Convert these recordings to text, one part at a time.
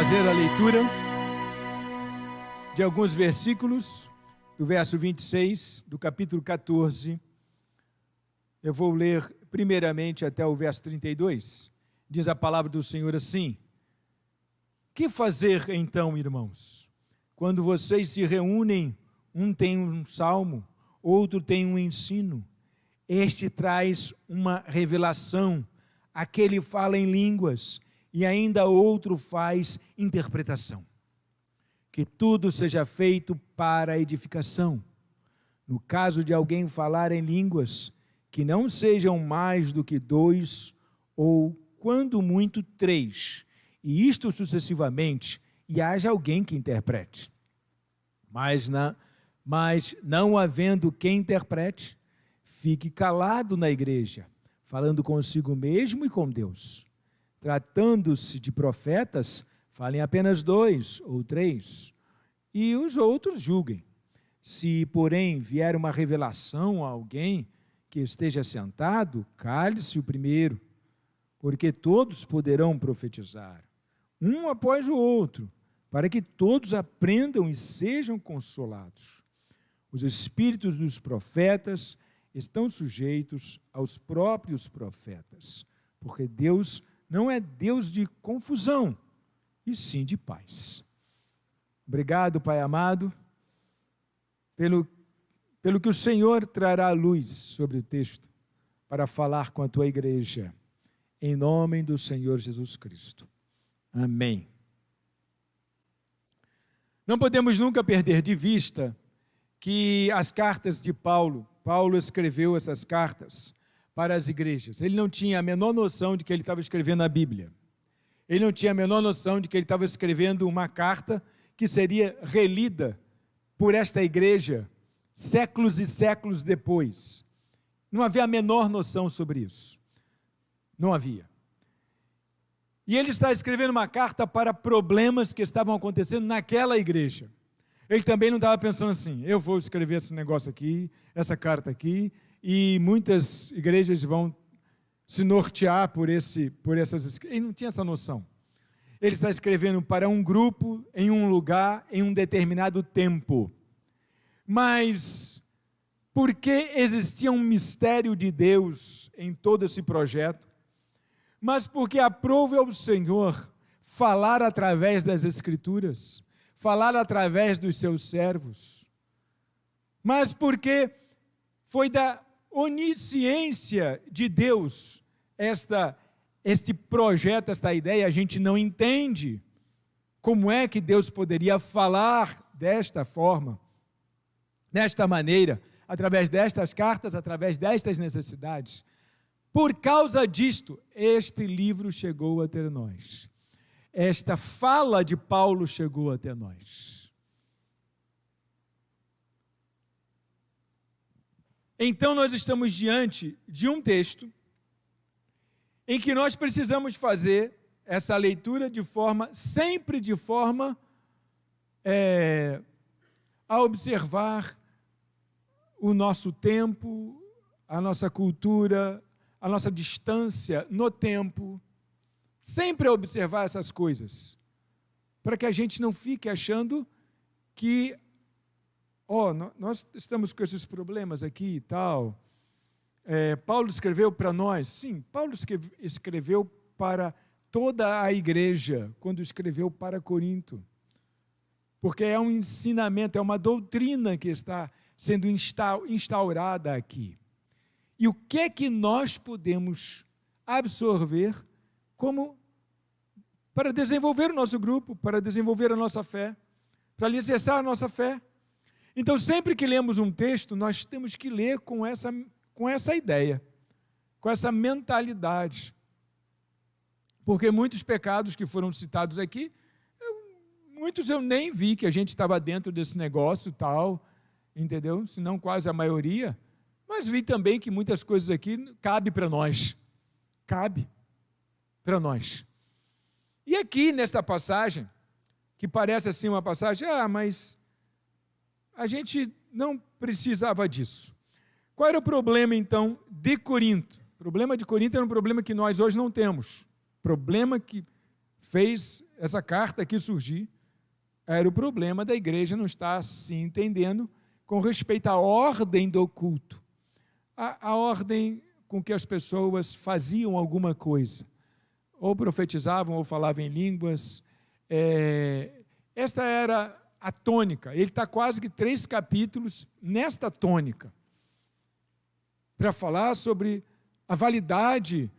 fazer a leitura de alguns versículos do verso 26 do capítulo 14. Eu vou ler primeiramente até o verso 32. Diz a palavra do Senhor assim: que fazer então, irmãos? Quando vocês se reúnem, um tem um salmo, outro tem um ensino. Este traz uma revelação, aquele fala em línguas, e ainda outro faz interpretação. Que tudo seja feito para edificação. No caso de alguém falar em línguas, que não sejam mais do que 2, ou, quando muito, 3, e isto sucessivamente, e haja alguém que interprete. Mas não havendo quem interprete, fique calado na igreja, falando consigo mesmo e com Deus. Tratando-se de profetas, falem apenas 2 ou 3, e os outros julguem. Se, porém, vier uma revelação a alguém que esteja sentado, cale-se o primeiro, porque todos poderão profetizar, um após o outro, para que todos aprendam e sejam consolados. Os espíritos dos profetas estão sujeitos aos próprios profetas, porque Deus não é Deus de confusão, e sim de paz. Obrigado, Pai amado, pelo que o Senhor trará luz sobre o texto, para falar com a Tua igreja, em nome do Senhor Jesus Cristo. Amém. Não podemos nunca perder de vista que as cartas de Paulo escreveu essas cartas para as igrejas. Ele não tinha a menor noção de que ele estava escrevendo a Bíblia. Ele não tinha a menor noção de que ele estava escrevendo uma carta que seria relida por esta igreja séculos e séculos depois. Não havia a menor noção sobre isso. Não havia. E ele está escrevendo uma carta para problemas que estavam acontecendo naquela igreja. Ele também não estava pensando assim: eu vou escrever esse negócio aqui, essa carta aqui, e muitas igrejas vão se nortear por essas... Ele não tinha essa noção. Ele está escrevendo para um grupo, em um lugar, em um determinado tempo. Mas, porque existia um mistério de Deus em todo esse projeto, mas porque aprove ao Senhor falar através das Escrituras, falar através dos seus servos, mas porque foi da onisciência de Deus este projeto, esta ideia. A gente não entende como é que Deus poderia falar desta forma, desta maneira, através destas cartas, através destas necessidades. Por causa disto, este livro chegou até nós. Esta fala de Paulo chegou até nós. Então, nós estamos diante de um texto em que nós precisamos fazer essa leitura sempre de forma a observar o nosso tempo, a nossa cultura, a nossa distância no tempo, sempre a observar essas coisas, para que a gente não fique achando que, nós estamos com esses problemas aqui e tal. Paulo escreveu para nós. Sim, Paulo escreveu para toda a igreja, quando escreveu para Corinto, porque é um ensinamento, é uma doutrina que está sendo instaurada aqui. E o que é que nós podemos absorver para desenvolver o nosso grupo, para desenvolver a nossa fé, para alicerçar a nossa fé? Então, sempre que lemos um texto, nós temos que ler com essa ideia, com essa mentalidade. Porque muitos pecados que foram citados aqui, muitos eu nem vi que a gente estava dentro desse negócio tal, entendeu? Se não quase a maioria. Mas vi também que muitas coisas aqui cabe para nós. Cabe para nós. E aqui, nesta passagem, que parece assim uma passagem, mas a gente não precisava disso. Qual era o problema, então, de Corinto? O problema de Corinto era um problema que nós hoje não temos. Problema que fez essa carta aqui surgir, era o problema da igreja não estar se entendendo com respeito à ordem do culto, a ordem com que as pessoas faziam alguma coisa, ou profetizavam ou falavam em línguas. Esta era a tônica. Ele está quase que 3 capítulos nesta tônica, para falar sobre a validade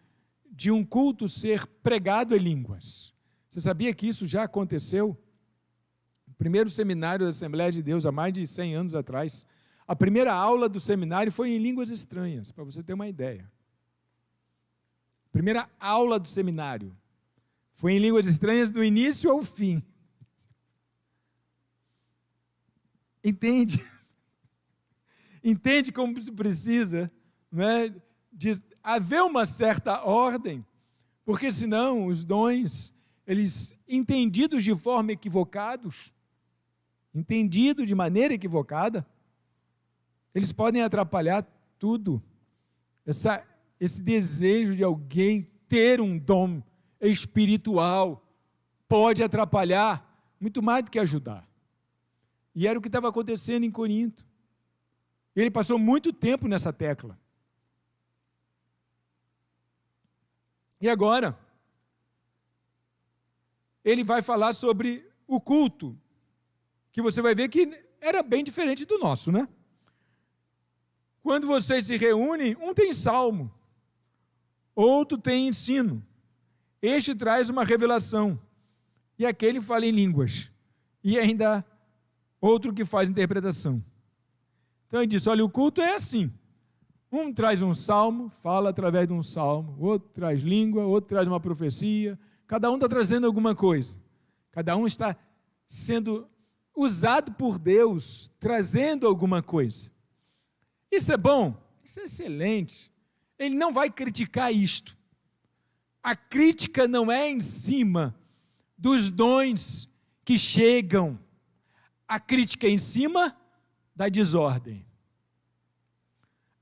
de um culto ser pregado em línguas. Você sabia que isso já aconteceu? O primeiro seminário da Assembleia de Deus, há mais de 100 anos atrás, a primeira aula do seminário foi em línguas estranhas, para você ter uma ideia. A primeira aula do seminário foi em línguas estranhas do início ao fim. Entende? Entende como se precisa, né, de haver uma certa ordem, porque senão os dons, eles entendidos de forma equivocados, entendido de maneira equivocada, eles podem atrapalhar tudo. Esse desejo de alguém ter um dom espiritual pode atrapalhar muito mais do que ajudar. E era o que estava acontecendo em Corinto. Ele passou muito tempo nessa tecla. E agora, ele vai falar sobre o culto, que você vai ver que era bem diferente do nosso, né? Quando vocês se reúnem, um tem salmo, outro tem ensino, este traz uma revelação, e aquele fala em línguas, e ainda outro que faz interpretação. Então ele diz, olha, o culto é assim, um traz um salmo, fala através de um salmo, outro traz língua, outro traz uma profecia, cada um está trazendo alguma coisa, cada um está sendo usado por Deus, trazendo alguma coisa. Isso é bom, isso é excelente. Ele não vai criticar isto. A crítica não é em cima dos dons que chegam, a crítica é em cima da desordem.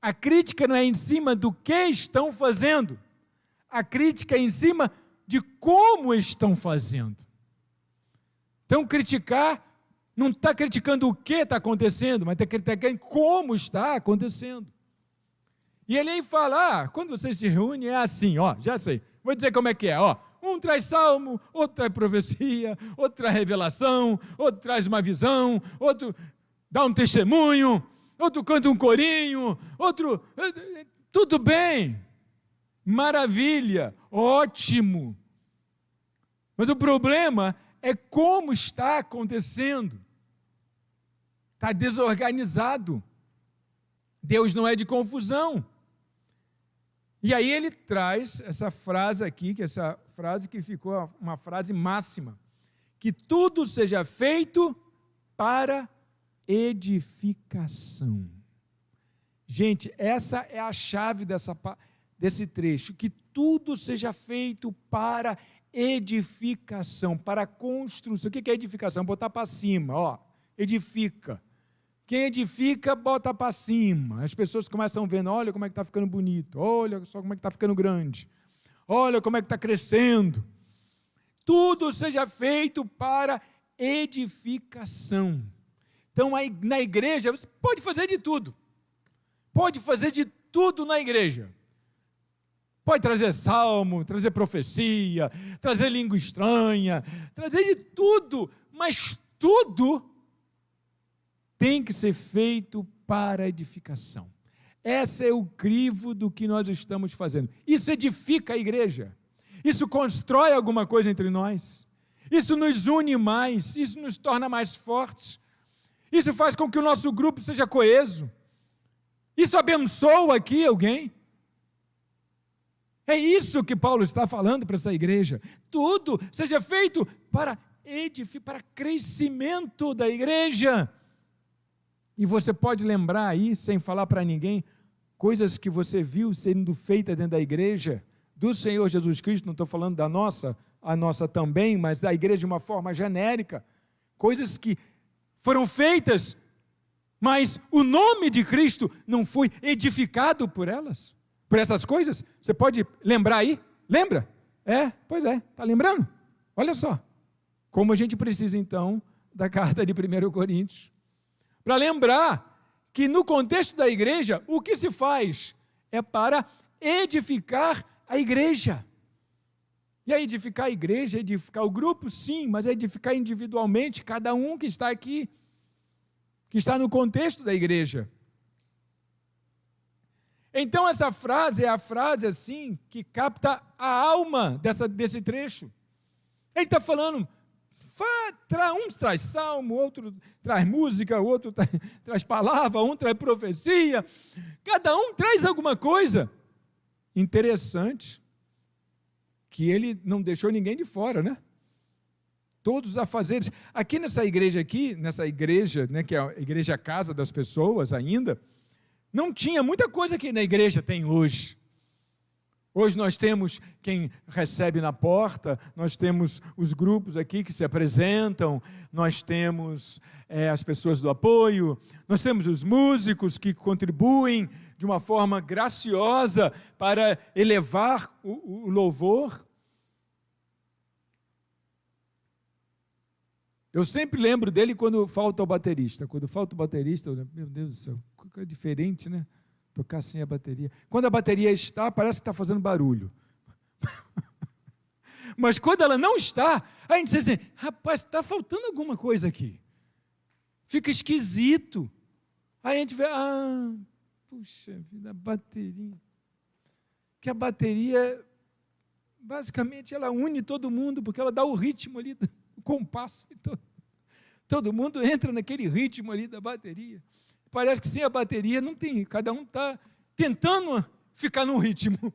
A crítica não é em cima do que estão fazendo, a crítica é em cima de como estão fazendo. Então, criticar não está criticando o que está acontecendo, mas está criticando como está acontecendo. E ele aí fala, quando vocês se reúnem é assim, já sei, vou dizer como é que é, um traz salmo, outro traz profecia, outro traz revelação, outro traz uma visão, outro dá um testemunho, outro canta um corinho, outro, tudo bem, maravilha, ótimo, mas o problema é como está acontecendo, está desorganizado. Deus não é de confusão. E aí ele traz essa frase aqui, que essa frase que ficou uma frase máxima, que tudo seja feito para edificação. Gente, essa é a chave desse trecho, que tudo seja feito para edificação, para construção. O que é edificação? Botar para cima, edifica. Quem edifica, bota para cima. As pessoas começam vendo, olha como é que está ficando bonito, olha só como é que está ficando grande, olha como é que está crescendo. Tudo seja feito para edificação. Então, na igreja, você pode fazer de tudo. Pode fazer de tudo na igreja. Pode trazer salmo, trazer profecia, trazer língua estranha, trazer de tudo, mas tudo tem que ser feito para edificação. Esse é o crivo do que nós estamos fazendo. Isso edifica a igreja, isso constrói alguma coisa entre nós, isso nos une mais, isso nos torna mais fortes, isso faz com que o nosso grupo seja coeso, isso abençoa aqui alguém. É isso que Paulo está falando para essa igreja. Tudo seja feito para para crescimento da igreja. E você pode lembrar aí, sem falar para ninguém, coisas que você viu sendo feitas dentro da igreja, do Senhor Jesus Cristo, não estou falando da nossa, a nossa também, mas da igreja de uma forma genérica, coisas que foram feitas, mas o nome de Cristo não foi edificado por elas, por essas coisas. Você pode lembrar aí? Lembra? Pois é, está lembrando? Olha só, como a gente precisa então da carta de 1 Coríntios, para lembrar que no contexto da igreja, o que se faz é para edificar a igreja. E a edificar a igreja, edificar o grupo, sim, mas edificar individualmente, cada um que está aqui, que está no contexto da igreja. Então essa frase é a frase assim, que capta a alma desse trecho. Ele está falando, uns traz salmo, outro traz música, outro traz palavra, um traz profecia, cada um traz alguma coisa interessante, que ele não deixou ninguém de fora, né? Todos os afazeres. Aqui nessa igreja, né, que é a igreja casa das pessoas ainda, não tinha muita coisa que na igreja tem hoje. Hoje nós temos quem recebe na porta, nós temos os grupos aqui que se apresentam, nós temos as pessoas do apoio, nós temos os músicos que contribuem de uma forma graciosa para elevar o louvor. Eu sempre lembro dele quando falta o baterista. Quando falta o baterista, meu Deus do céu, é diferente, né? Tocar assim a bateria. Quando a bateria está, parece que está fazendo barulho. Mas quando ela não está, a gente diz assim, rapaz, está faltando alguma coisa aqui. Fica esquisito. Aí a gente vê, puxa vida, a bateria. Que a bateria, basicamente, ela une todo mundo, porque ela dá o ritmo ali, o compasso. Todo mundo entra naquele ritmo ali da bateria. Parece que sem a bateria não tem, cada um está tentando ficar no ritmo.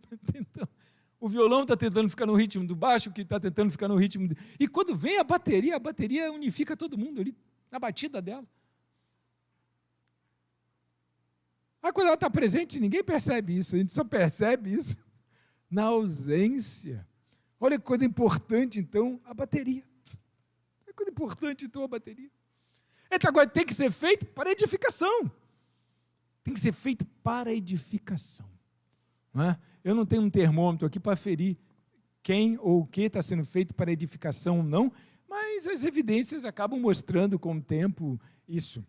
O violão está tentando ficar no ritmo do baixo, que está tentando ficar no ritmo. E quando vem a bateria unifica todo mundo ali, na batida dela. Aí quando ela está presente, ninguém percebe isso, a gente só percebe isso na ausência. Olha que coisa importante, então, a bateria. Olha que coisa importante, então, a bateria. Então, agora tem que ser feito para edificação. Tem que ser feito para edificação. Não é? Eu não tenho um termômetro aqui para aferir quem ou o que está sendo feito para edificação ou não, mas as evidências acabam mostrando com o tempo isso.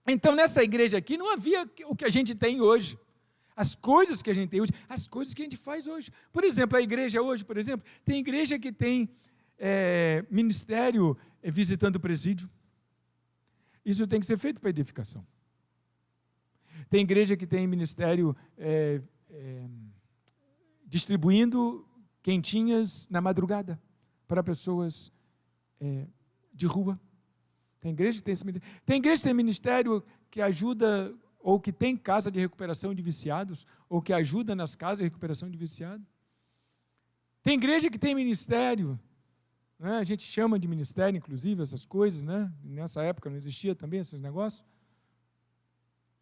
Então, nessa igreja aqui, não havia o que a gente tem hoje. As coisas que a gente tem hoje, as coisas que a gente faz hoje. Por exemplo, a igreja hoje, tem igreja que tem ministério visitando o presídio. Isso tem que ser feito para edificação. Tem igreja que tem ministério distribuindo quentinhas na madrugada para pessoas de rua. Tem igreja que tem esse ministério. Tem igreja que tem ministério que ajuda, ou que tem casa de recuperação de viciados, ou que ajuda nas casas de recuperação de viciados. Tem igreja que tem ministério, né? A gente chama de ministério, inclusive, essas coisas, né? Nessa época não existia também esses negócios.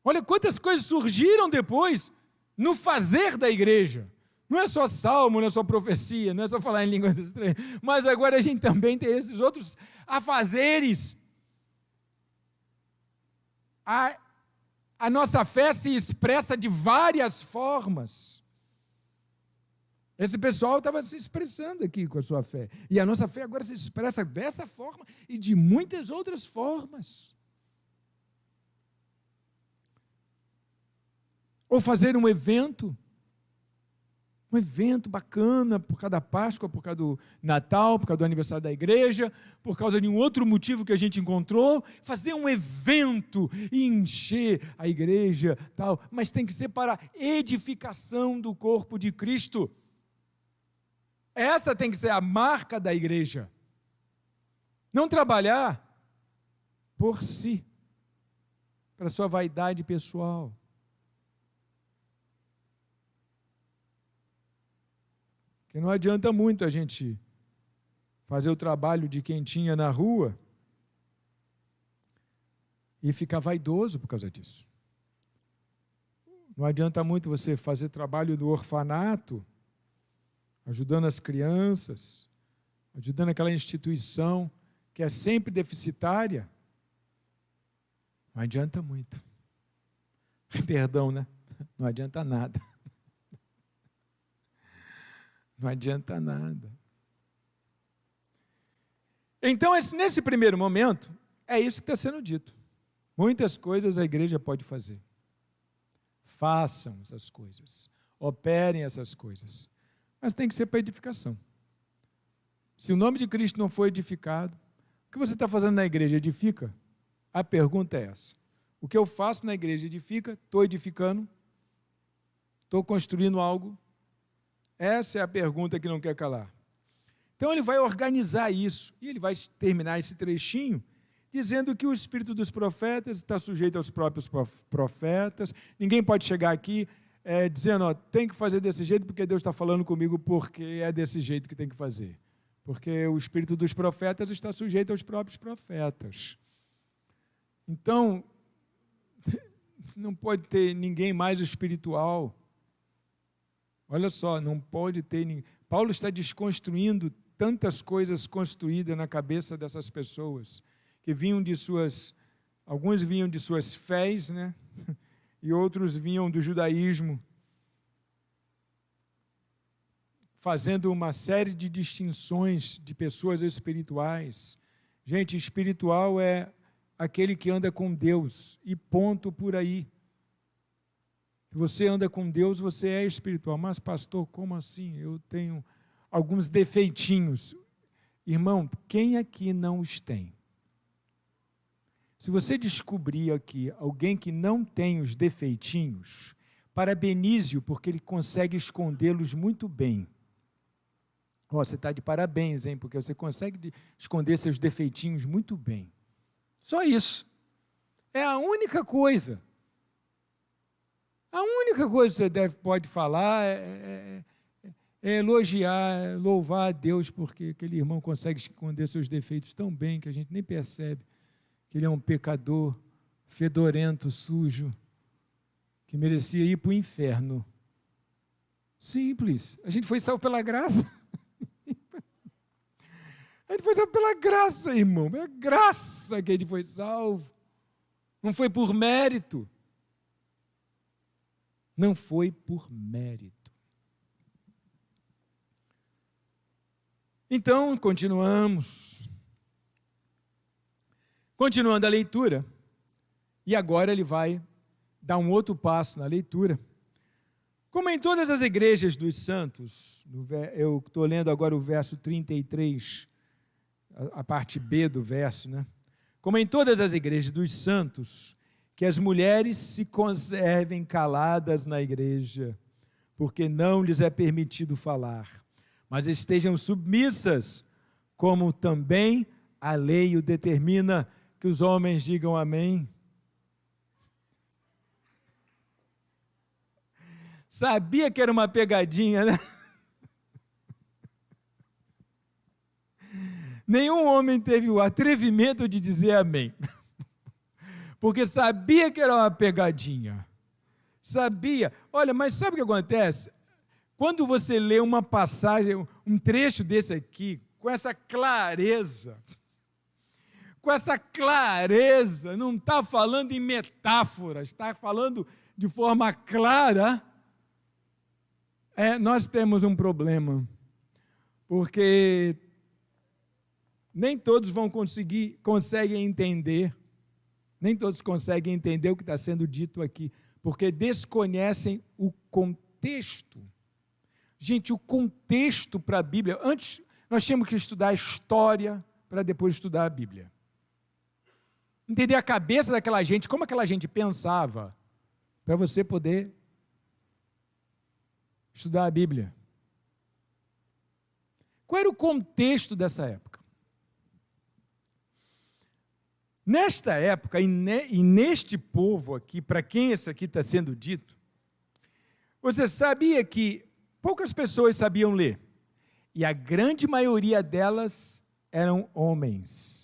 Olha quantas coisas surgiram depois no fazer da igreja. Não é só salmo, não é só profecia, não é só falar em línguas estranhas, mas agora a gente também tem esses outros afazeres. A nossa fé se expressa de várias formas. Esse pessoal estava se expressando aqui com a sua fé. E a nossa fé agora se expressa dessa forma e de muitas outras formas. Ou fazer um evento bacana, por causa da Páscoa, por causa do Natal, por causa do aniversário da igreja, por causa de um outro motivo que a gente encontrou, fazer um evento e encher a igreja, tal, mas tem que ser para edificação do corpo de Cristo. Essa tem que ser a marca da igreja. Não trabalhar por si, para sua vaidade pessoal. Porque não adianta muito a gente fazer o trabalho de quem tinha na rua e ficar vaidoso por causa disso. Não adianta muito você fazer trabalho do orfanato, ajudando as crianças, ajudando aquela instituição que é sempre deficitária. Não adianta muito. Perdão, né? Não adianta nada. Não adianta nada. Então, nesse primeiro momento, é isso que está sendo dito. Muitas coisas a igreja pode fazer. Façam essas coisas, operem essas coisas, mas tem que ser para edificação. Se o nome de Cristo não for edificado, o que você está fazendo na igreja edifica? A pergunta é essa. O que eu faço na igreja edifica? Estou edificando? Estou construindo algo? Essa é a pergunta que não quer calar. Então ele vai organizar isso, e ele vai terminar esse trechinho dizendo que o espírito dos profetas está sujeito aos próprios profetas. Ninguém pode chegar aqui dizendo, ó, tem que fazer desse jeito porque Deus está falando comigo, porque é desse jeito que tem que fazer. Porque o espírito dos profetas está sujeito aos próprios profetas. Então, não pode ter ninguém mais espiritual. Olha só, não pode ter ninguém. Paulo está desconstruindo tantas coisas construídas na cabeça dessas pessoas, que vinham de alguns vinham de suas fés, né? E outros vinham do judaísmo, fazendo uma série de distinções de pessoas espirituais. Gente, espiritual é aquele que anda com Deus, e ponto por aí. Se você anda com Deus, você é espiritual. Mas, pastor, como assim? Eu tenho alguns defeitinhos. Irmão, quem aqui não os tem? Se você descobrir aqui alguém que não tem os defeitinhos, parabenize-o, porque ele consegue escondê-los muito bem. Oh, você está de parabéns, hein? Porque você consegue esconder seus defeitinhos muito bem. Só isso. É a única coisa. A única coisa que você pode falar é elogiar, louvar a Deus, porque aquele irmão consegue esconder seus defeitos tão bem que a gente nem percebe que ele é um pecador fedorento, sujo, que merecia ir para o inferno. Simples. A gente foi salvo pela graça. A gente foi salvo pela graça, irmão. É graça que a gente foi salvo. Não foi por mérito. Não foi por mérito. Então, continuamos. Continuando a leitura, e agora ele vai dar um outro passo na leitura. Como em todas as igrejas dos santos, eu estou lendo agora o verso 33, a parte B do verso, né? Como em todas as igrejas dos santos, que as mulheres se conservem caladas na igreja, porque não lhes é permitido falar, mas estejam submissas, como também a lei o determina. Que os homens digam amém. Sabia que era uma pegadinha, né? Nenhum homem teve o atrevimento de dizer amém. Porque sabia que era uma pegadinha. Sabia. Olha, mas sabe o que acontece? Quando você lê uma passagem, um trecho desse aqui, com essa clareza, não está falando em metáforas, está falando de forma clara, nós temos um problema, porque nem todos conseguem entender, nem todos conseguem entender o que está sendo dito aqui, porque desconhecem o contexto. Gente, o contexto para a Bíblia, antes nós tínhamos que estudar a história para depois estudar a Bíblia. Entender a cabeça daquela gente, como aquela gente pensava, para você poder estudar a Bíblia. Qual era o contexto dessa época? Nesta época, e neste povo aqui, para quem isso aqui está sendo dito, você sabia que poucas pessoas sabiam ler, e a grande maioria delas eram homens.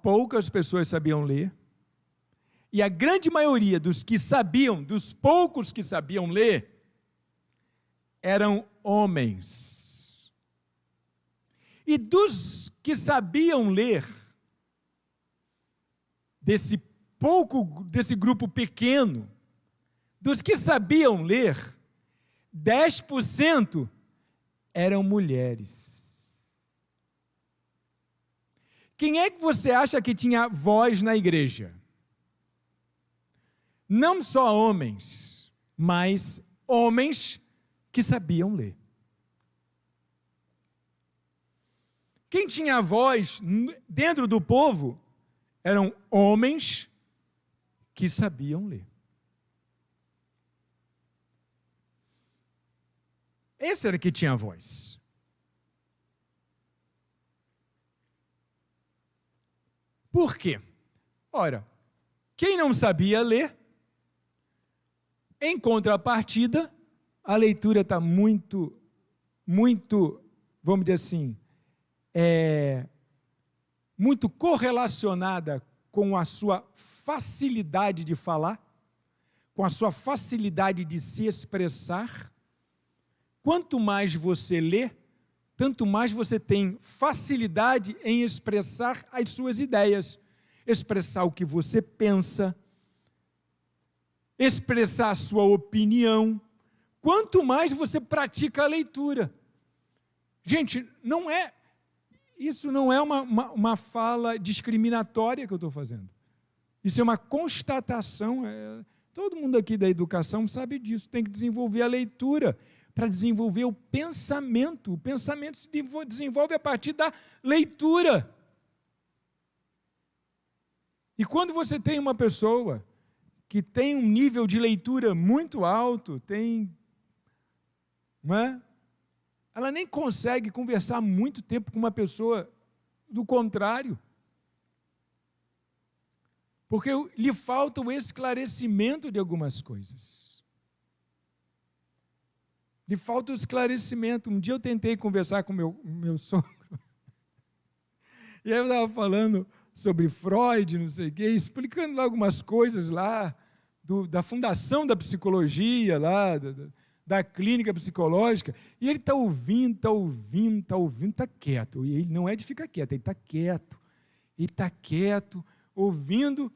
Poucas pessoas sabiam ler, e a grande maioria dos poucos que sabiam ler, eram homens. E dos que sabiam ler, desse grupo pequeno, dos que sabiam ler, 10% eram mulheres. Quem é que você acha que tinha voz na igreja? Não só homens, mas homens que sabiam ler. Quem tinha voz dentro do povo eram homens que sabiam ler. Esse era que tinha voz. Por quê? Ora, quem não sabia ler, em contrapartida, a leitura está muito, vamos dizer assim, muito correlacionada com a sua facilidade de falar, com a sua facilidade de se expressar. Quanto mais você lê, tanto mais você tem facilidade em expressar as suas ideias, expressar o que você pensa, expressar a sua opinião. Quanto mais você pratica a leitura. Gente, isso não é uma fala discriminatória que eu estou fazendo. Isso é uma constatação. Todo mundo aqui da educação sabe disso. Tem que desenvolver a leitura para desenvolver o pensamento. O pensamento se desenvolve a partir da leitura. E quando você tem uma pessoa que tem um nível de leitura muito alto, não é? Ela nem consegue conversar muito tempo com uma pessoa do contrário. Porque lhe falta o esclarecimento de algumas coisas. Lhe falta o esclarecimento. Um dia eu tentei conversar com meu sogro. E aí eu estava falando sobre Freud, não sei o quê, explicando lá algumas coisas lá, da fundação da psicologia, lá, da clínica psicológica, e ele está ouvindo, está quieto. E ele não é de ficar quieto, ele está quieto, ouvindo.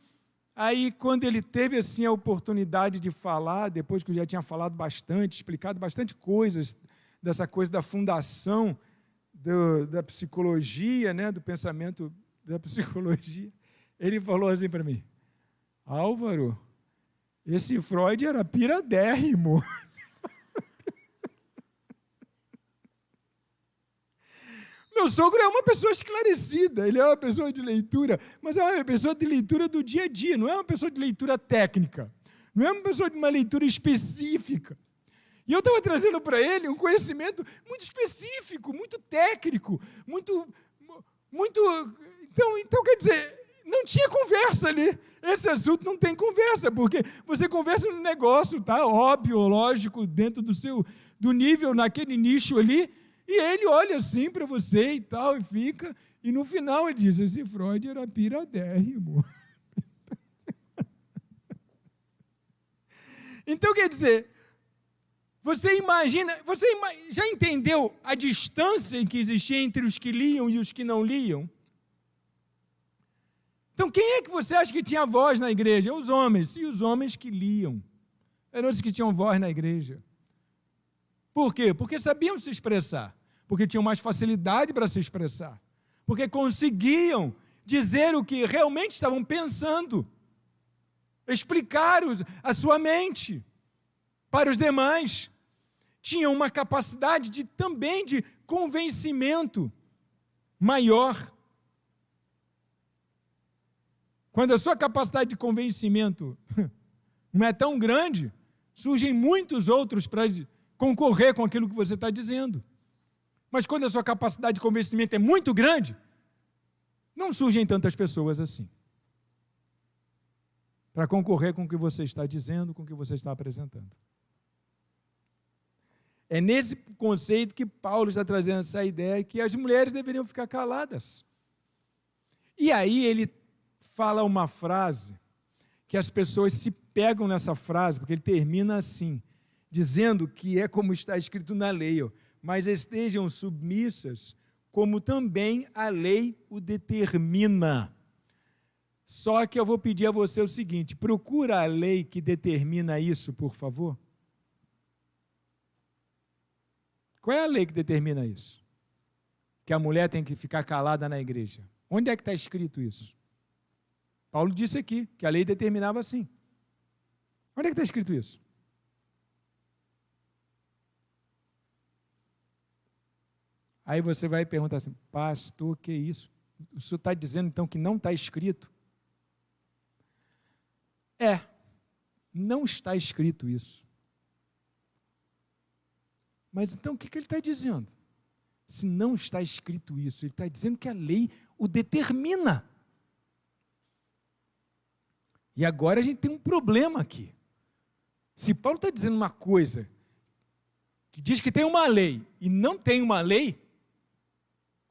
Aí, quando ele teve assim a oportunidade de falar, depois que eu já tinha falado bastante, explicado bastante coisas, dessa coisa da fundação da psicologia, né, do pensamento da psicologia, ele falou assim para mim: Álvaro, esse Freud era piradérrimo. Meu sogro é uma pessoa esclarecida, ele é uma pessoa de leitura, mas é uma pessoa de leitura do dia a dia, não é uma pessoa de leitura técnica, não é uma pessoa de uma leitura específica. E eu estava trazendo para ele um conhecimento muito específico, muito técnico, muito então quer dizer, não tinha conversa ali. Esse assunto não tem conversa, porque você conversa no negócio, tá? Óbvio, lógico, dentro do nível, naquele nicho ali, e ele olha assim para você e tal, e fica, e no final ele diz: esse Freud era piradérrimo. Então, quer dizer, você já entendeu a distância em que existia entre os que liam e os que não liam? Então, quem é que você acha que tinha voz na igreja? Os homens, e os homens que liam. Eram os que tinham voz na igreja. Por quê? Porque sabiam se expressar, porque tinham mais facilidade para se expressar, porque conseguiam dizer o que realmente estavam pensando, explicar a sua mente para os demais. Tinham uma capacidade também de convencimento maior. Quando a sua capacidade de convencimento não é tão grande, surgem muitos outros para concorrer com aquilo que você está dizendo. Mas quando a sua capacidade de convencimento é muito grande, não surgem tantas pessoas assim para concorrer com o que você está dizendo, com o que você está apresentando. É nesse conceito que Paulo está trazendo essa ideia que as mulheres deveriam ficar caladas. E aí ele fala uma frase que as pessoas se pegam nessa frase, porque ele termina assim, dizendo que é como está escrito na lei, mas estejam submissas, como também a lei o determina. Só que eu vou pedir a você o seguinte: procura a lei que determina isso, por favor. Qual é a lei que determina isso? Que a mulher tem que ficar calada na igreja. Onde é que está escrito isso? Paulo disse aqui que a lei determinava assim. Onde é que está escrito isso? Aí você vai perguntar assim, pastor, que é isso? O senhor está dizendo então que não está escrito? Não está escrito isso. Mas então o que ele está dizendo? Se não está escrito isso, ele está dizendo que a lei o determina. E agora a gente tem um problema aqui. Se Paulo está dizendo uma coisa, que diz que tem uma lei, e não tem uma lei,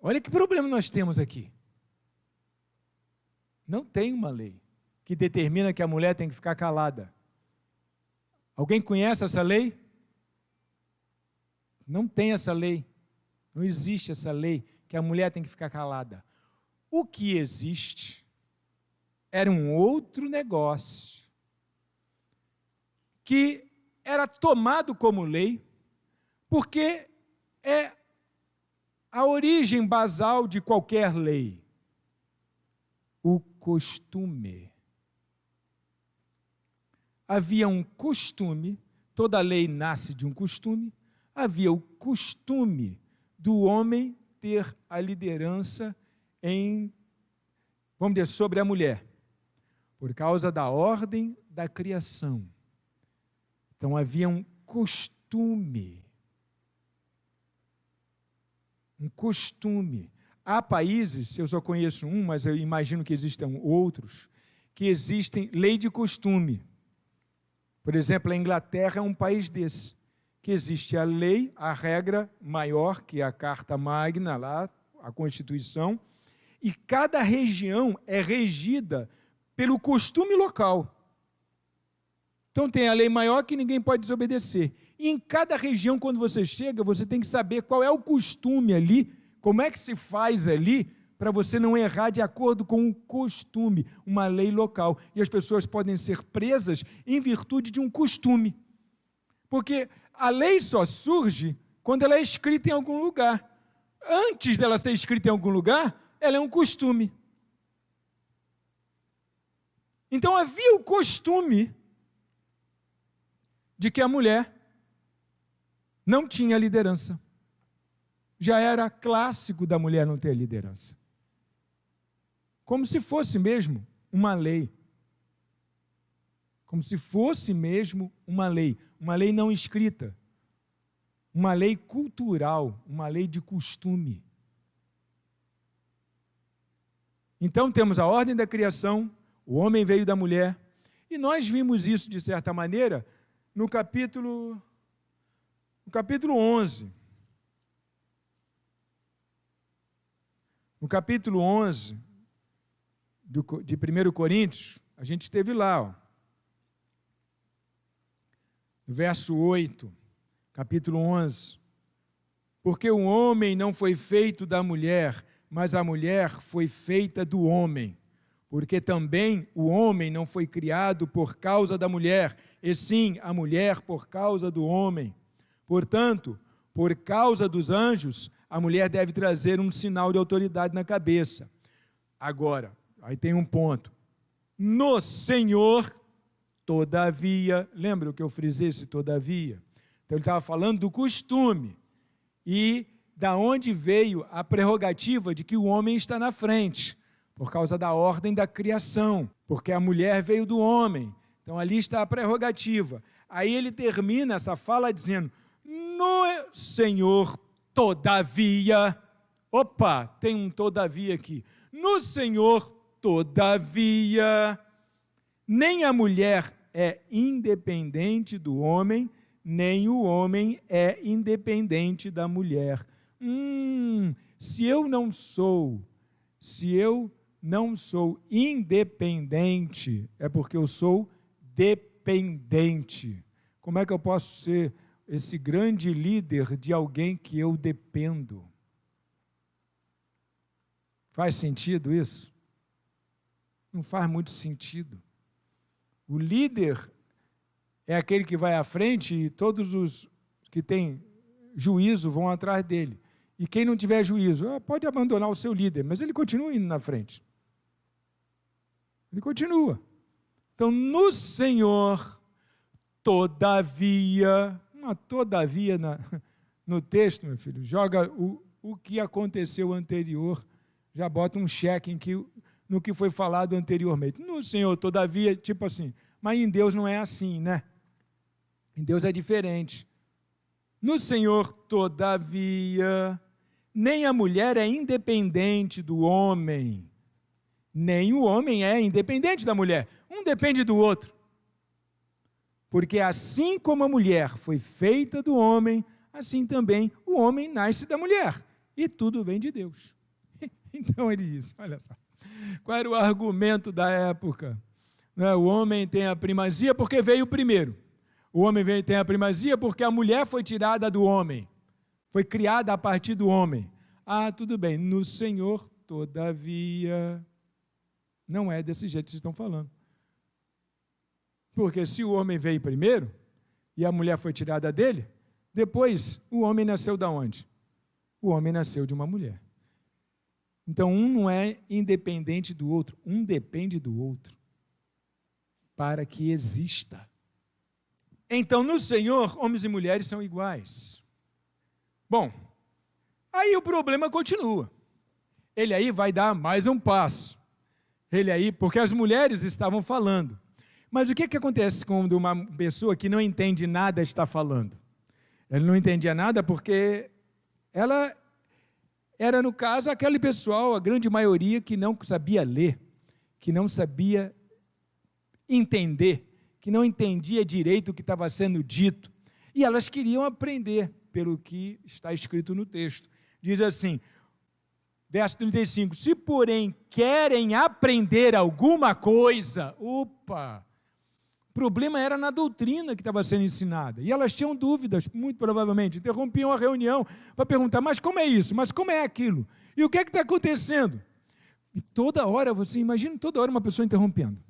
olha que problema nós temos aqui. Não tem uma lei que determina que a mulher tem que ficar calada. Alguém conhece essa lei? Não tem essa lei. Não existe essa lei que a mulher tem que ficar calada. O que existe era um outro negócio que era tomado como lei, porque é a origem basal de qualquer lei. O costume. Havia um costume, toda lei nasce de um costume, havia o costume do homem ter a liderança vamos dizer, sobre a mulher, por causa da ordem da criação. Então havia um costume. Um costume. Há países, eu só conheço um, mas eu imagino que existam outros, que existem lei de costume. Por exemplo, a Inglaterra é um país desse, que existe a lei, a regra maior, que é a Carta Magna, lá, a Constituição, e cada região é regida pelo costume local. Então tem a lei maior que ninguém pode desobedecer. E em cada região, quando você chega, você tem que saber qual é o costume ali, como é que se faz ali, para você não errar de acordo com um costume, uma lei local. E as pessoas podem ser presas em virtude de um costume. Porque a lei só surge quando ela é escrita em algum lugar. Antes dela ser escrita em algum lugar, ela é um costume. Então havia o costume de que a mulher não tinha liderança. Já era clássico da mulher não ter liderança. Como se fosse mesmo uma lei. Como se fosse mesmo uma lei não escrita, uma lei cultural, uma lei de costume. Então temos a ordem da criação, o homem veio da mulher, e nós vimos isso de certa maneira no capítulo 11. No capítulo 11 de 1 Coríntios, a gente esteve lá, no verso 8, capítulo 11. Porque o homem não foi feito da mulher, mas a mulher foi feita do homem. Porque também o homem não foi criado por causa da mulher, e sim a mulher por causa do homem. Portanto, por causa dos anjos, a mulher deve trazer um sinal de autoridade na cabeça. Agora, aí tem um ponto. No Senhor, todavia, lembra o que eu frisei esse todavia? Então ele estava falando do costume e da onde veio a prerrogativa de que o homem está na frente, por causa da ordem da criação, porque a mulher veio do homem. Então ali está a prerrogativa. Aí ele termina essa fala dizendo, no Senhor, todavia, opa, tem um todavia aqui, no Senhor, todavia, nem a mulher é independente do homem, nem o homem é independente da mulher. Se eu não sou independente, é porque eu sou dependente. Como é que eu posso ser esse grande líder de alguém que eu dependo? Faz sentido isso? Não faz muito sentido. O líder é aquele que vai à frente e todos os que têm juízo vão atrás dele. E quem não tiver juízo, pode abandonar o seu líder, mas ele continua indo na frente. Ele continua. Então, no Senhor, todavia, no texto, meu filho, joga o que aconteceu anterior, já bota um cheque no que foi falado anteriormente. No Senhor, todavia, tipo assim, mas em Deus não é assim, né? Em Deus é diferente. No Senhor, todavia, nem a mulher é independente do homem, nem o homem é independente da mulher. Um depende do outro. Porque assim como a mulher foi feita do homem, assim também o homem nasce da mulher. E tudo vem de Deus. Então ele diz, olha só, qual era o argumento da época? O homem tem a primazia porque veio primeiro. O homem tem a primazia porque a mulher foi tirada do homem. Foi criada a partir do homem. Tudo bem, no Senhor, todavia, não é desse jeito que vocês estão falando. Porque se o homem veio primeiro e a mulher foi tirada dele, depois o homem nasceu de onde? O homem nasceu de uma mulher. Então um não é independente do outro, um depende do outro para que exista. Então no Senhor, homens e mulheres são iguais. Bom, aí o problema continua. Ele aí vai dar mais um passo. Porque as mulheres estavam falando. Mas o que acontece quando uma pessoa que não entende nada está falando? Ela não entendia nada porque ela era, no caso, aquele pessoal, a grande maioria, que não sabia ler, que não sabia entender, que não entendia direito o que estava sendo dito. E elas queriam aprender pelo que está escrito no texto. Diz assim, verso 35, se porém querem aprender alguma coisa, o problema era na doutrina que estava sendo ensinada. E elas tinham dúvidas, muito provavelmente. Interrompiam a reunião para perguntar, mas como é isso? Mas como é aquilo? E o que está acontecendo? E toda hora, você imagina toda hora uma pessoa interrompendo.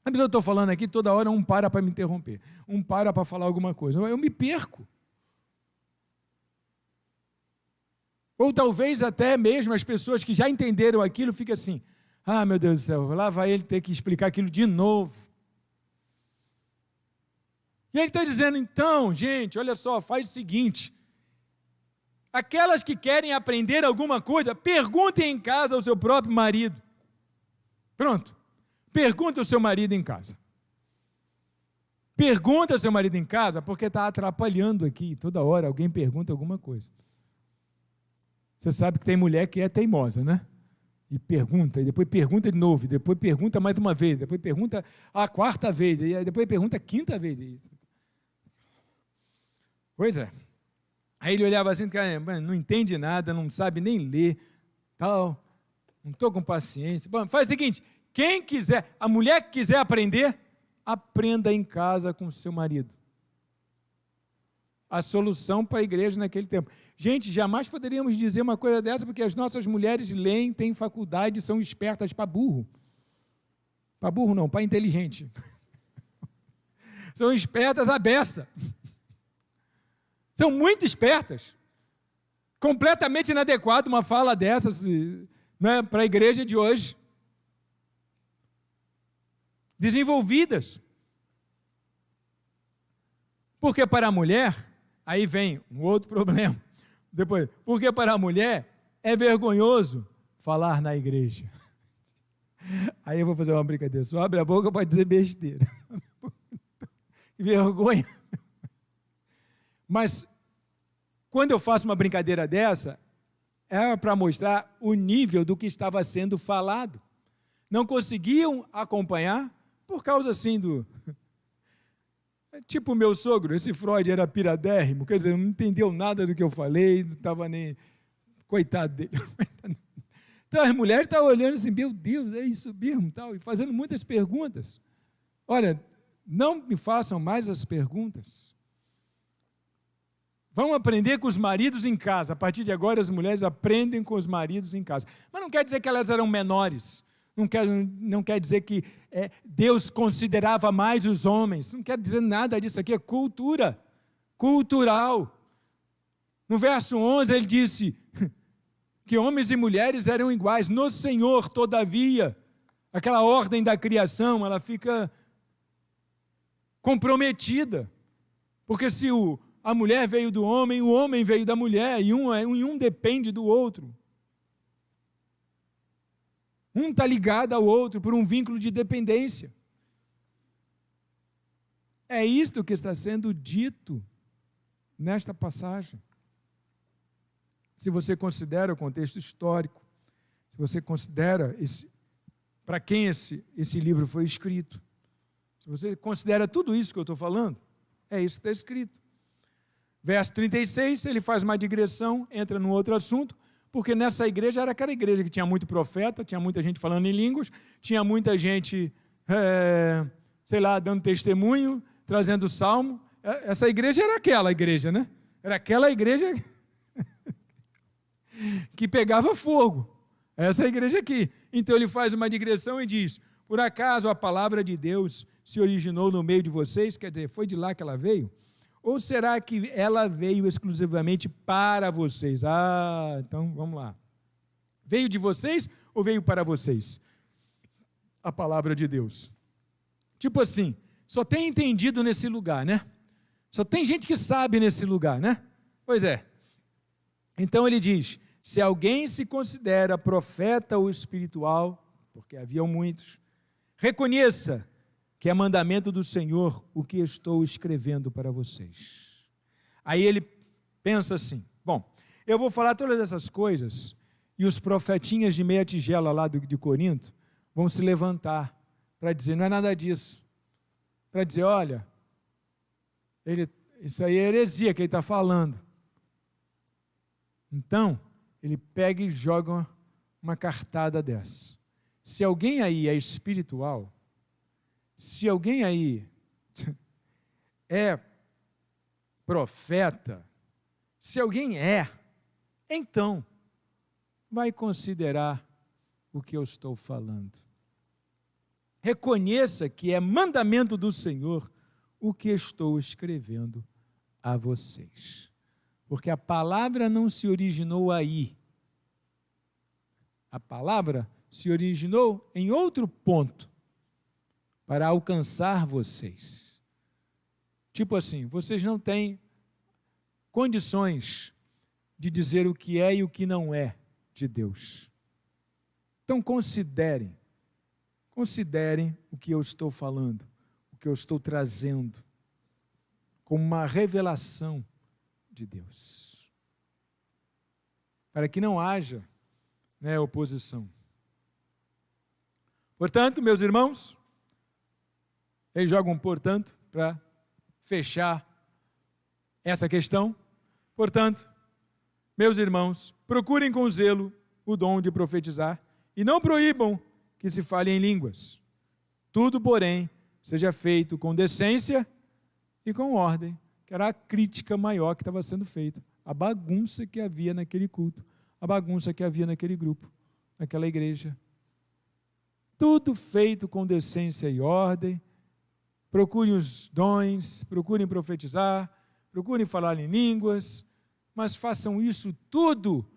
A pessoa que eu estou falando aqui, toda hora um para me interromper. Um para falar alguma coisa. Eu me perco. Ou talvez até mesmo as pessoas que já entenderam aquilo ficam assim, meu Deus do céu, lá vai ele ter que explicar aquilo de novo. E ele está dizendo, então, gente, olha só, faz o seguinte, aquelas que querem aprender alguma coisa, perguntem em casa ao seu próprio marido. Pronto, pergunta ao seu marido em casa. Pergunta ao seu marido em casa, porque está atrapalhando aqui, toda hora alguém pergunta alguma coisa. Você sabe que tem mulher que é teimosa, né? E pergunta, e depois pergunta de novo, e depois pergunta mais uma vez, depois pergunta a quarta vez, e depois pergunta a quinta vez. Pois é. Aí ele olhava assim, não entende nada, não sabe nem ler, tal, não estou com paciência. Bom, faz o seguinte, quem quiser, a mulher que quiser aprender, aprenda em casa com o seu marido. A solução para a igreja naquele tempo. Gente, jamais poderíamos dizer uma coisa dessa, porque as nossas mulheres leem, têm faculdade, são espertas para burro. Para burro não, para inteligente. São espertas à beça. São muito espertas. Completamente inadequado uma fala dessas, né, para a igreja de hoje. Desenvolvidas. Porque para a mulher, aí vem um outro problema. Depois, porque para a mulher é vergonhoso falar na igreja. Aí eu vou fazer uma brincadeira. Só abre a boca para dizer besteira. Que vergonha. Mas, quando eu faço uma brincadeira dessa, é para mostrar o nível do que estava sendo falado. Não conseguiam acompanhar por causa assim do... Tipo o meu sogro, esse Freud era piradérrimo, quer dizer, não entendeu nada do que eu falei, não estava nem... Coitado dele. Então as mulheres estavam olhando assim, meu Deus, é isso mesmo, tal, e fazendo muitas perguntas. Olha, não me façam mais as perguntas. Vão aprender com os maridos em casa. A partir de agora, as mulheres aprendem com os maridos em casa. Mas não quer dizer que elas eram menores. Não quer dizer que Deus considerava mais os homens. Não quer dizer nada disso. Aqui é cultura. Cultural. No verso 11 ele disse que homens e mulheres eram iguais no Senhor. Todavia, aquela ordem da criação, ela fica comprometida, porque se a mulher veio do homem, o homem veio da mulher, e um depende do outro. Um está ligado ao outro por um vínculo de dependência. É isto que está sendo dito nesta passagem. Se você considera o contexto histórico, se você considera para quem esse livro foi escrito, se você considera tudo isso que eu estou falando, é isso que está escrito. Verso 36, ele faz uma digressão, entra num outro assunto, porque nessa igreja era aquela igreja que tinha muito profeta, tinha muita gente falando em línguas, tinha muita gente, dando testemunho, trazendo salmo. Essa igreja era aquela igreja, né? Era aquela igreja que pegava fogo. Essa igreja aqui. Então ele faz uma digressão e diz: por acaso a palavra de Deus se originou no meio de vocês? Quer dizer, foi de lá que ela veio? Ou será que ela veio exclusivamente para vocês? Então vamos lá. Veio de vocês ou veio para vocês? A palavra de Deus. Tipo assim, só tem entendido nesse lugar, né? Só tem gente que sabe nesse lugar, né? Pois é. Então ele diz: se alguém se considera profeta ou espiritual, porque haviam muitos, reconheça que é mandamento do Senhor o que estou escrevendo para vocês. Aí ele pensa assim: bom, eu vou falar todas essas coisas, e os profetinhas de meia tigela lá de Corinto vão se levantar para dizer: não é nada disso. Para dizer: olha, isso aí é heresia que ele está falando. Então, ele pega e joga uma cartada dessa. Se alguém aí é espiritual, se alguém aí é profeta, se alguém então vai considerar o que eu estou falando. Reconheça que é mandamento do Senhor o que estou escrevendo a vocês. Porque a palavra não se originou aí. A palavra se originou em outro ponto, para alcançar vocês. Tipo assim, vocês não têm condições de dizer o que é e o que não é de Deus. Então considerem o que eu estou falando, o que eu estou trazendo, como uma revelação de Deus. Para que não haja oposição. Portanto, meus irmãos, eles jogam portanto para fechar essa questão. Portanto, meus irmãos, procurem com zelo o dom de profetizar e não proíbam que se fale em línguas. Tudo, porém, seja feito com decência e com ordem, que era a crítica maior que estava sendo feita, a bagunça que havia naquele culto, a bagunça que havia naquele grupo, naquela igreja. Tudo feito com decência e ordem. Procurem os dons, procurem profetizar, procurem falar em línguas, mas façam isso tudo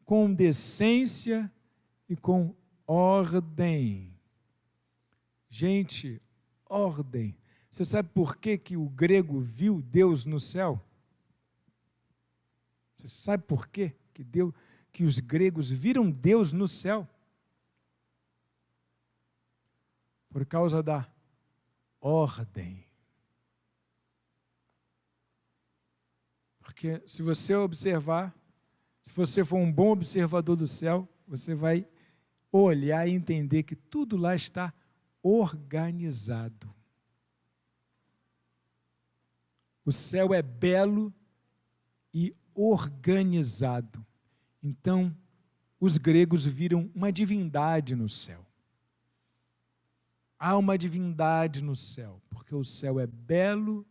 com decência e com ordem. Gente, ordem. Você sabe por que o grego viu Deus no céu? Você sabe por quê que os gregos viram Deus no céu? Por causa da ordem. Porque se você observar, se você for um bom observador do céu, você vai olhar e entender que tudo lá está organizado. O céu é belo e organizado. Então, os gregos viram uma divindade no céu. Há uma divindade no céu, porque o céu é belo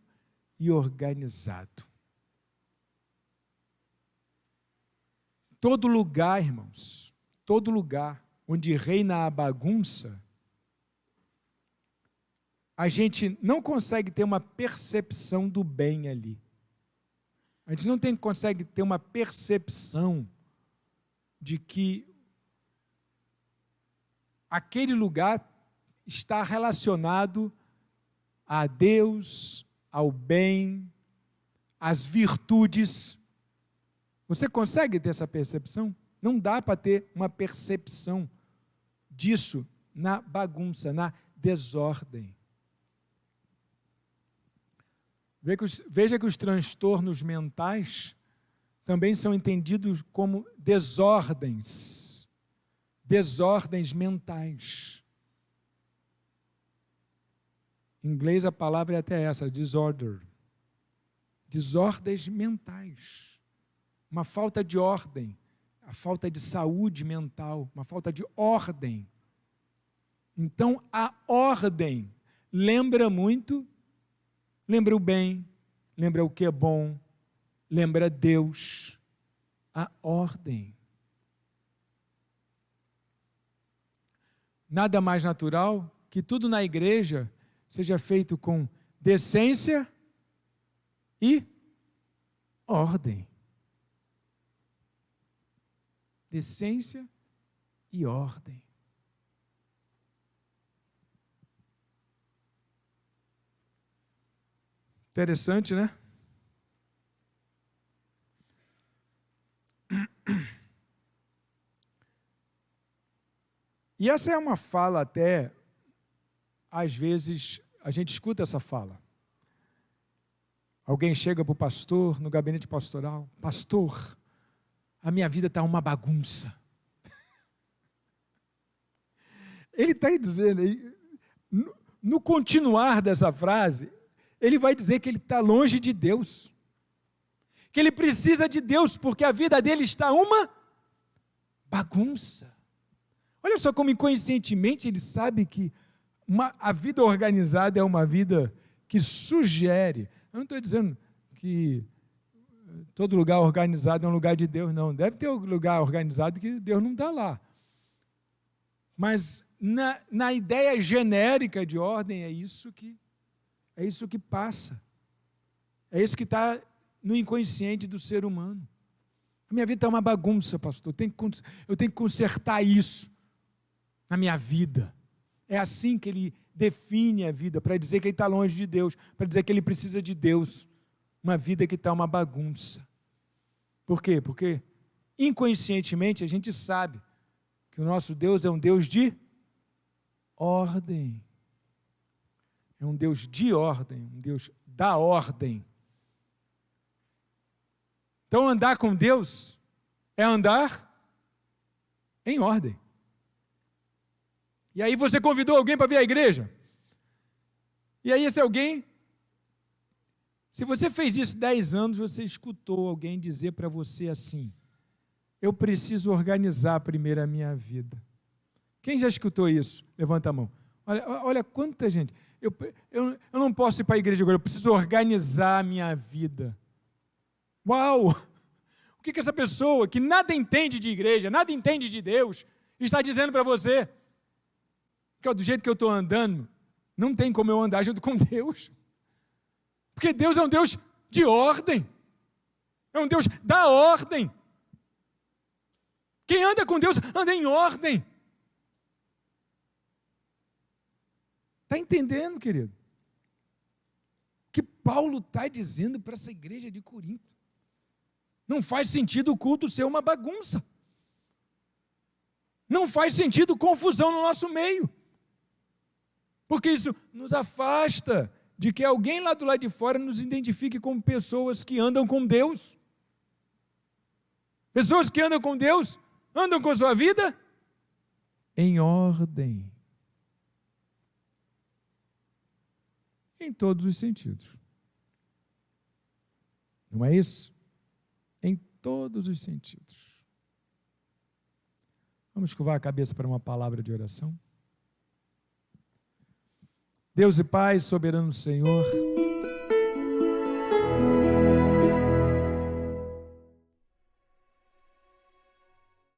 e organizado. Todo lugar, irmãos, todo lugar onde reina a bagunça, a gente não consegue ter uma percepção do bem ali. A gente não consegue ter uma percepção de que aquele lugar está relacionado a Deus, ao bem, às virtudes. Você consegue ter essa percepção? Não dá para ter uma percepção disso na bagunça, na desordem. Veja que os transtornos mentais também são entendidos como desordens mentais. Em inglês a palavra é até essa, disorder. Desordens mentais. Uma falta de ordem, a falta de saúde mental, uma falta de ordem. Então, a ordem lembra o bem, lembra o que é bom, lembra Deus, a ordem. Nada mais natural que tudo na igreja seja feito com decência e ordem. Decência e ordem. Interessante, né? E essa é uma fala até, às vezes, a gente escuta essa fala. Alguém chega para o pastor, no gabinete pastoral, pastor, a minha vida está uma bagunça. Ele está dizendo, no continuar dessa frase, ele vai dizer que ele está longe de Deus, que ele precisa de Deus, porque a vida dele está uma bagunça. Olha só como inconscientemente ele sabe que a vida organizada é uma vida que sugere. Eu não estou dizendo que todo lugar organizado é um lugar de Deus, não. Deve ter um lugar organizado que Deus não está lá. Mas na ideia genérica de ordem é isso que passa. É isso que está no inconsciente do ser humano. A minha vida está uma bagunça, pastor. Eu tenho que consertar isso na minha vida. É assim que ele define a vida, para dizer que ele está longe de Deus, para dizer que ele precisa de Deus. Uma vida que está uma bagunça. Por quê? Porque inconscientemente a gente sabe que o nosso Deus é um Deus de ordem. É um Deus de ordem, um Deus da ordem. Então andar com Deus é andar em ordem. E aí você convidou alguém para vir à igreja. E aí esse alguém, se você fez isso 10 anos, você escutou alguém dizer para você assim: eu preciso organizar primeiro a minha vida. Quem já escutou isso? Levanta a mão. Olha quanta gente. Eu não posso ir para a igreja agora, eu preciso organizar a minha vida. Uau! O que essa pessoa que nada entende de igreja, nada entende de Deus, está dizendo para você? Que do jeito que eu estou andando, não tem como eu andar junto com Deus. Porque Deus é um Deus de ordem. É um Deus da ordem. Quem anda com Deus, anda em ordem. Está entendendo, querido? O que Paulo está dizendo para essa igreja de Corinto? Não faz sentido o culto ser uma bagunça. Não faz sentido confusão no nosso meio. Porque isso nos afasta de que alguém lá do lado de fora nos identifique como pessoas que andam com Deus. Pessoas que andam com Deus, andam com sua vida em ordem. Em todos os sentidos. Não é isso? Em todos os sentidos. Vamos curvar a cabeça para uma palavra de oração? Deus e Pai, soberano Senhor,